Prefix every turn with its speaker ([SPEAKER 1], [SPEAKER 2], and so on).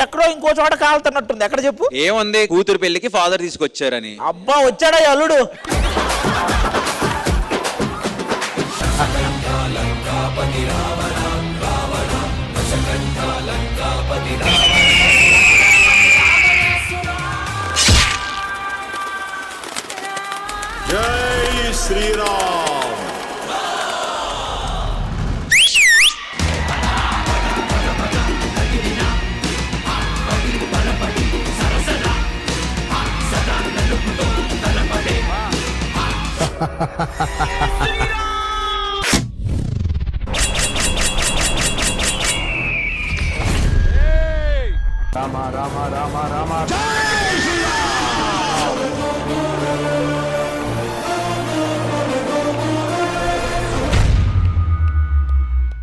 [SPEAKER 1] ఎక్కడో ఇంకో చోట కాలుతున్నట్టుంది. ఎక్కడ చెప్పు?
[SPEAKER 2] ఏముంది, కూతురు పెళ్లికి ఫాదర్ తీసుకొచ్చారని.
[SPEAKER 1] అబ్బా వచ్చాడా అల్లుడు?
[SPEAKER 3] జై శ్రీరామ్. రామ రామ రామ రామ జై శ్రీరామ్.